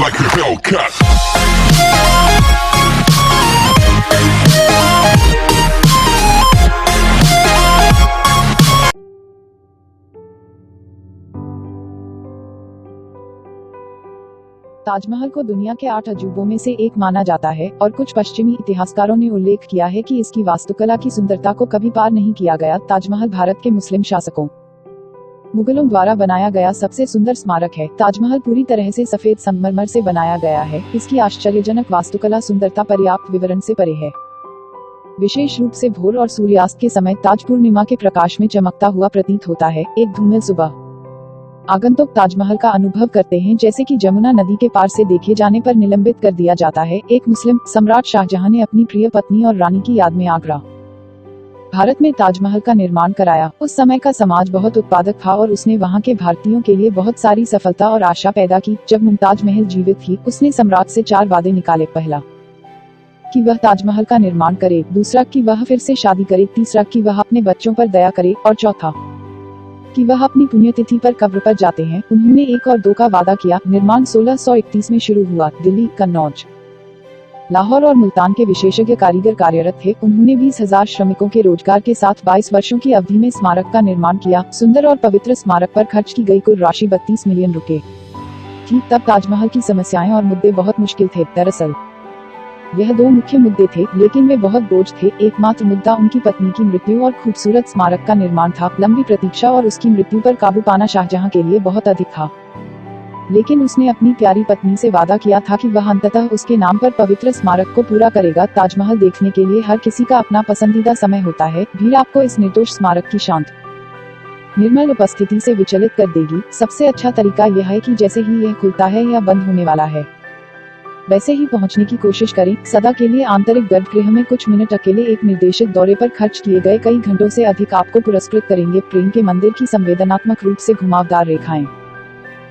like a Hellcat. Taj Mahal को दुनिया के 8 अजूबों में से एक माना जाता है और कुछ पश्चिमी इतिहासकारों ने उल्लेख किया है कि इसकी वास्तुकला की सुंदरता को कभी पार नहीं किया गया। ताजमहल भारत के मुस्लिम शासकों मुगलों द्वारा बनाया गया सबसे सुंदर स्मारक है। ताजमहल पूरी तरह से सफेद संगमरमर से बनाया गया है। इसकी आश्चर्यजनक वास्तुकला सुंदरता पर्याप्त विवरण से परे है। विशेष रूप से भोर और सूर्यास्त के समय ताज पूर्णिमा के प्रकाश में चमकता हुआ प्रतीत होता है। एक धूमिल सुबह आगंतुक ताजमहल का अनुभव करते हैं जैसे कि जमुना नदी के पार से देखे जाने पर निलंबित कर दिया जाता है। एक मुस्लिम सम्राट शाहजहां ने अपनी प्रिय पत्नी और रानी की याद में आगरा भारत में ताजमहल का निर्माण कराया। उस समय का समाज बहुत उत्पादक था और उसने वहां के भारतीयों के लिए बहुत सारी सफलता और आशा पैदा की। जब मुमताज महल जीवित थी उसने सम्राट से 4 वादे निकाले। पहला कि वह ताजमहल का निर्माण करे, दूसरा कि वह फिर से शादी करे, तीसरा कि वह अपने बच्चों पर दया करे और चौथा कि वह अपनी पुण्यतिथि पर कब्र पर जाते हैं। उन्होंने 1 और 2 का वादा किया। निर्माण 1631 में शुरू हुआ। दिल्ली, कन्नौज, लाहौर और मुल्तान के विशेषज्ञ कारीगर कार्यरत थे। उन्होंने 20,000 श्रमिकों के रोजगार के साथ 22 वर्षों की अवधि में स्मारक का निर्माण किया। सुंदर और पवित्र स्मारक पर खर्च की गई कुल राशि 32 मिलियन रुपए थी। तब ताजमहल की समस्याएं और मुद्दे बहुत मुश्किल थे। दरअसल यह 2 मुख्य मुद्दे थे, लेकिन वे बहुत बोझ थे। एकमात्र मुद्दा उनकी पत्नी की मृत्यु और खूबसूरत स्मारक का निर्माण था। लंबी प्रतीक्षा और उसकी मृत्यु पर काबू पाना शाहजहां के लिए बहुत अधिक था, लेकिन उसने अपनी प्यारी पत्नी से वादा किया था कि वह अंततः उसके नाम पर पवित्र स्मारक को पूरा करेगा। ताजमहल देखने के लिए हर किसी का अपना पसंदीदा समय होता है। भीड़ आपको इस निर्दोष स्मारक की शांत निर्मल उपस्थिति से विचलित कर देगी। सबसे अच्छा तरीका यह है कि जैसे ही यह खुलता है या बंद होने वाला है वैसे ही पहुंचने की कोशिश करें। सदा के लिए आंतरिक गर्भगृह में कुछ मिनट अकेले एक निर्देशित दौरे पर खर्च किए गए कई घंटों से अधिक आपको पुरस्कृत करेंगे। प्रेम के मंदिर की संवेदनात्मक रूप से घुमावदार रेखाएं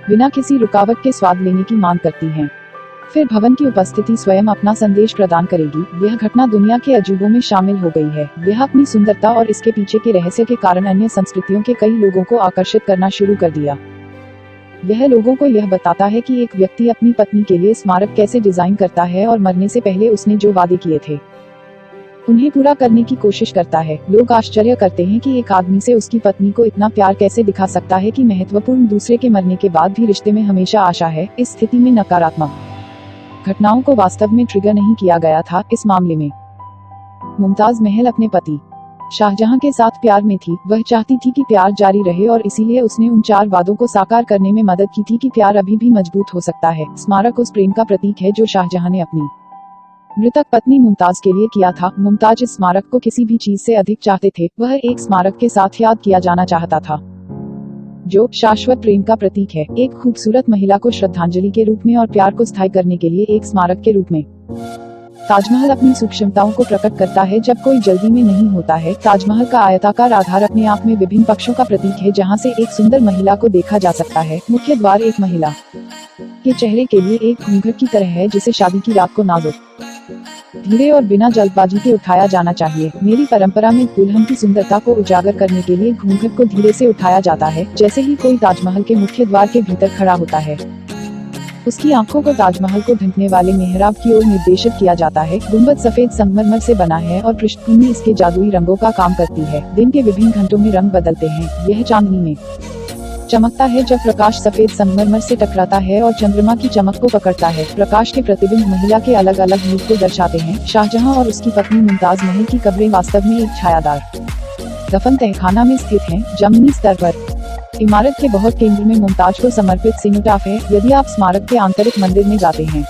बिना किसी रुकावट के स्वाद लेने की मांग करती हैं। फिर भवन की उपस्थिति स्वयं अपना संदेश प्रदान करेगी। यह घटना दुनिया के अजूबों में शामिल हो गई है। यह अपनी सुंदरता और इसके पीछे के रहस्य के कारण अन्य संस्कृतियों के कई लोगों को आकर्षित करना शुरू कर दिया। यह लोगों को यह बताता है कि एक व्यक्ति अपनी पत्नी के लिए स्मारक कैसे डिजाइन करता है और मरने से पहले उसने जो वादे किए थे उन्हें पूरा करने की कोशिश करता है। लोग आश्चर्य करते हैं कि एक आदमी से उसकी पत्नी को इतना प्यार कैसे दिखा सकता है कि महत्वपूर्ण दूसरे के मरने के बाद भी रिश्ते में हमेशा आशा है। इस स्थिति में नकारात्मक घटनाओं को वास्तव में ट्रिगर नहीं किया गया था। इस मामले में मुमताज महल अपने पति शाहजहां के साथ प्यार में थी। वह चाहती थी कि प्यार जारी रहे और इसीलिए उसने उन 4 वादों को साकार करने में मदद की थी कि प्यार अभी भी मजबूत हो सकता है। स्मारक उस प्रेम का प्रतीक है जो शाहजहां ने अपनी मृतक पत्नी मुमताज के लिए किया था। मुमताज इस स्मारक को किसी भी चीज से अधिक चाहते थे। वह एक स्मारक के साथ याद किया जाना चाहता था जो शाश्वत प्रेम का प्रतीक है। एक खूबसूरत महिला को श्रद्धांजलि के रूप में और प्यार को स्थायी करने के लिए एक स्मारक के रूप में। ताजमहल अपनी सूक्ष्मताओं को प्रकट करता है जब कोई जल्दी में नहीं होता है। ताजमहल का आयताकार आधार अपने आप में विभिन्न पक्षों का प्रतीक है जहां से एक सुंदर महिला को देखा जा सकता है। मुख्य द्वार एक महिला के चेहरे के लिए एक घूंघट की तरह है जिसे शादी की रात को नाजुक, धीरे और बिना जल्दबाजी के उठाया जाना चाहिए। मेरी परंपरा में दुल्हन की सुंदरता को उजागर करने के लिए घूंघट को धीरे से उठाया जाता है। जैसे ही कोई ताजमहल के मुख्य द्वार के भीतर खड़ा होता है उसकी आंखों को ताजमहल को ढकने वाले मेहराब की ओर निर्देशित किया जाता है। गुंबद सफेद संगमरमर से बना है और पृष्ठभूमि इसके जादुई रंगों का काम करती है। दिन के विभिन्न घंटों में रंग बदलते हैं। यह चांदनी में चमकता है जब प्रकाश सफेद संगमरमर से टकराता है और चंद्रमा की चमक को पकड़ता है। प्रकाश के प्रतिबिंब महिला के अलग अलग रूप को दर्शाते हैं। शाहजहां और उसकी पत्नी मुमताज महल की कब्रें वास्तव में एक छायादार दफन तहखाना में स्थित हैं। जमीनी स्तर पर इमारत के बहुत केंद्र में मुमताज को समर्पित सिनोटाफ है। यदि आप स्मारक के आंतरिक मंदिर में जाते हैं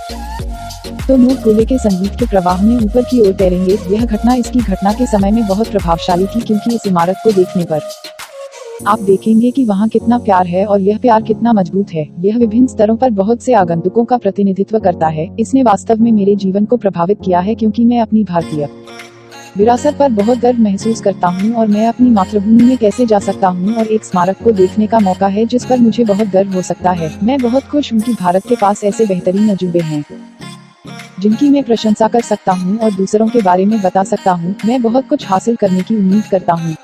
तो नोट गोले के संगीत के प्रवाह में ऊपर की ओर तैरेंगे। यह घटना इसकी घटना के समय में बहुत प्रभावशाली थी क्योंकि इस इमारत को देखने पर आप देखेंगे कि वहाँ कितना प्यार है और यह प्यार कितना मजबूत है। यह विभिन्न स्तरों पर बहुत से आगंतुकों का प्रतिनिधित्व करता है। इसने वास्तव में मेरे जीवन को प्रभावित किया है क्योंकि मैं अपनी भारतीय विरासत पर बहुत गर्व महसूस करता हूँ और मैं अपनी मातृभूमि में कैसे जा सकता हूँ और एक स्मारक को देखने का मौका है जिस पर मुझे बहुत गर्व हो सकता है। मैं बहुत खुश हूँ कि भारत के पास ऐसे बेहतरीन अजूबे हैं जिनकी मैं प्रशंसा कर सकता हूँ और दूसरों के बारे में बता सकता हूँ। मैं बहुत कुछ हासिल करने की उम्मीद करता हूँ।